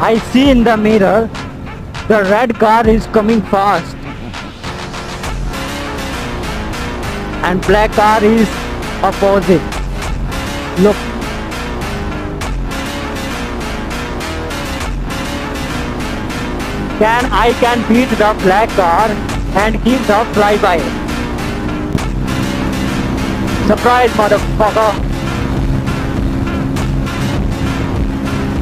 I see in the mirror the red car is coming fast and black car is opposite. Look. I can beat the black car and give the flyby. Surprise, motherfucker.